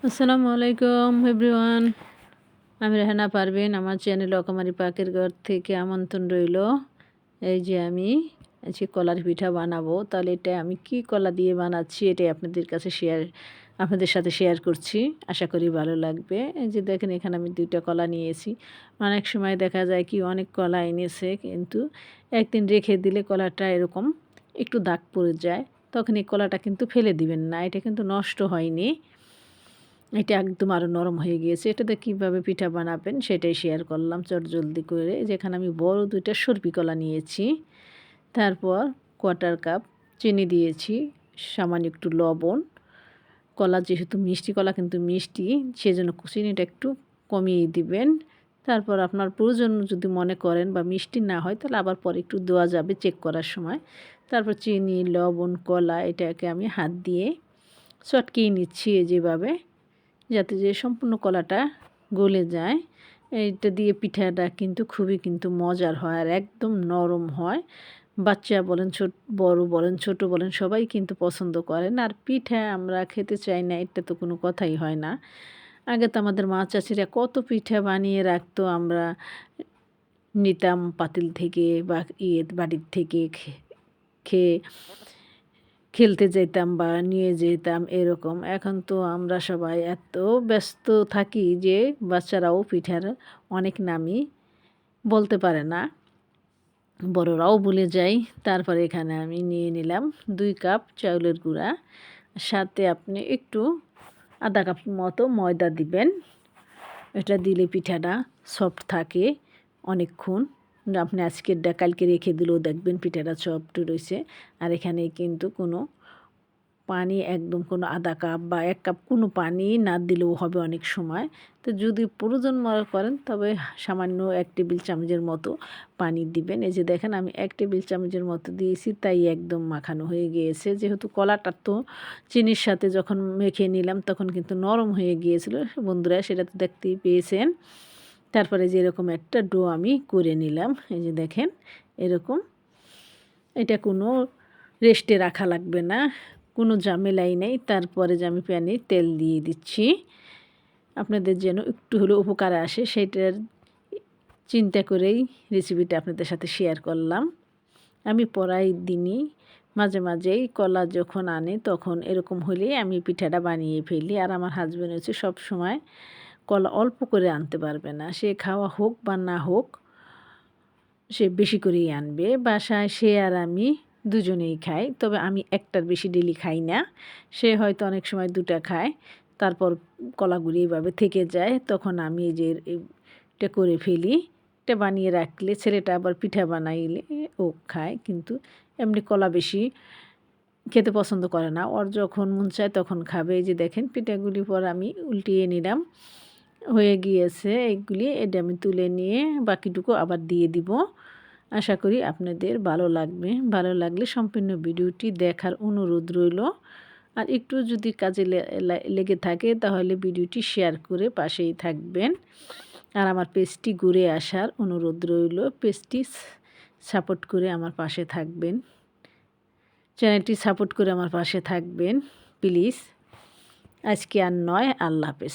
আসসালামু আলাইকুম এভরিওয়ান। আমি রেহানা পারভিন। আমার চ্যানেল অকামারি পাকের ঘর থেকে আমন্ত্রণ রইল। এই যে আমি আজকে কলার পিঠা বানাবো। তাহলে এটা আমি কি কলা দিয়ে বানাচ্ছি এটাই আপনাদের সাথে শেয়ার করছি। আশা করি ভালো লাগবে। এই যে দেখেন এখানে আমি 2টা কলা নিয়েছি। অনেক সময় দেখা যায় কি অনেক কলা এনেছে, কিন্তু একদিন রেখে দিলে কলাটা এরকম একটু দাগ পড়ে যায়। তখন এই কলাটা কিন্তু ফেলে দিবেন না, এটা কিন্তু নষ্ট হয়নি, এটা একদম আরও নরম হয়ে গিয়েছে। এটাতে কীভাবে পিঠা বানাবেন সেটাই শেয়ার করলাম চটজলদি করে। যেখানে আমি বড় 2টা সরপি কলা নিয়েছি, তারপর 1/4 কাপ চিনি দিয়েছি, সামান্য একটু লবণ। কলা যেহেতু মিষ্টি, কলা কিন্তু মিষ্টি, সেজন্য চিনিটা একটু কমিয়ে দিবেন। তারপর আপনার প্রয়োজন যদি মনে করেন বা মিষ্টি না হয় তাহলে আবার পরে একটু দেওয়া যাবে চেক করার সময়। তারপর চিনি, লবণ, কলা এটাকে আমি হাত দিয়ে চটকিয়ে নিচ্ছি যেভাবে, যাতে যে সম্পূর্ণ কলাটা গলে যায়। এইটা দিয়ে পিঠাটা কিন্তু খুবই মজার হয় আর একদম নরম হয়। বাচ্চা বলেন, বড় বলেন, ছোট বলেন, সবাই কিন্তু পছন্দ করেন। আর পিঠা আমরা খেতে চাই না এটা তো কোনো কথাই হয় না। আগে তো আমাদের মা চাচিরা কত পিঠা বানিয়ে রাখতো, আমরা নিতাম পাতিল থেকে বা বাড়ির থেকে খেয়ে খেলতে যেতাম বা নিয়ে যেতাম এরকম। এখন তো আমরা সবাই এত ব্যস্ত থাকি যে বাচ্চারাও পিঠার অনেক নামই বলতে পারে না, বড়রাও ভুলে যায়। তারপরে এখানে আমি নিয়ে নিলাম 2 কাপ চাউলের গুঁড়া, সাথে আপনি একটু আধা কাপ মতো ময়দা দিবেন। এটা দিলে পিঠাটা সফট থাকে অনেকক্ষণ। আপনি আজকেরটা কালকে রেখে দিলেও দেখবেন পিঠাটা সফট রয়েছে। আর এখানে কিন্তু কোনো পানি, একদম কোনো আধা কাপ বা 1 কাপ কোনো পানি না দিলেও হবে অনেক সময়। তো যদি প্রয়োজন মনে করেন তবে সামান্য 1 টেবিল চামচের মতো পানি দিবেন। এই যে দেখেন আমি 1 টেবিল চামচের মতো দিয়েছি, তাই একদম মাখানো হয়ে গিয়েছে। যেহেতু কলাটা তো চিনির সাথে যখন মেখে নিলাম তখন কিন্তু নরম হয়ে গিয়েছিল বন্ধুরা, সেটা তো দেখতেই পেয়েছেন। তারপরে যে এরকম একটা ডো আমি করে নিলাম। এই যে দেখেন এরকম, এটা কোনো রেস্টে রাখা লাগবে না, কোনো ঝামেলাই নেই। তারপরে যে আমি প্যানে তেল দিয়ে দিচ্ছি, আপনাদের যেন একটু হলেও উপকারে আসে সেটার চিন্তা করেই রেসিপিটা আপনাদের সাথে শেয়ার করলাম। আমি পরাই দিনই মাঝে মাঝেই কলা যখন আনে তখন এরকম হলেই আমি পিঠাটা বানিয়ে ফেলি। আর আমার হাজব্যান্ড হচ্ছে সবসময় কলা অল্প করে আনতে পারবে না, সে খাওয়া হোক বা না হোক সে বেশি করেই আনবে বাসায়। সে আর আমি দুজনেই খাই, তবে আমি একটার বেশি ডেলি খাই না। সে হয়তো অনেক সময় 2টা খায়, তারপর কলাগুলি এভাবে থেকে যায়, তখন আমি এই যে এটা করে ফেলি। এটা বানিয়ে রাখলে ছেলেটা আবার পিঠা বানাইলে ও খায়, কিন্তু এমনি কলা বেশি খেতে পছন্দ করে না। ওর যখন মন চায় তখন খাবে। এই যে দেখেন পিঠাগুলি পর আমি উল্টিয়ে নিলাম, হয়ে গিয়েছে এইগুলি। এটা আমি তুলে নিয়ে বাকিটুকু আবার দিয়ে দিব। আশা করি আপনাদের ভালো লাগবে। ভালো লাগলে সম্পূর্ণ ভিডিওটি দেখার অনুরোধ রইল। আর একটু যদি কাজে লেগে থাকে তাহলে ভিডিওটি শেয়ার করে পাশেই থাকবেন। আর আমার পেজটি ঘুরে আসার অনুরোধ রইল। পেজটি সাপোর্ট করে আমার পাশে থাকবেন, চ্যানেলটি সাপোর্ট করে আমার পাশে থাকবেন প্লিজ। আজকে আর নয়, আল্লাহ হাফেজ।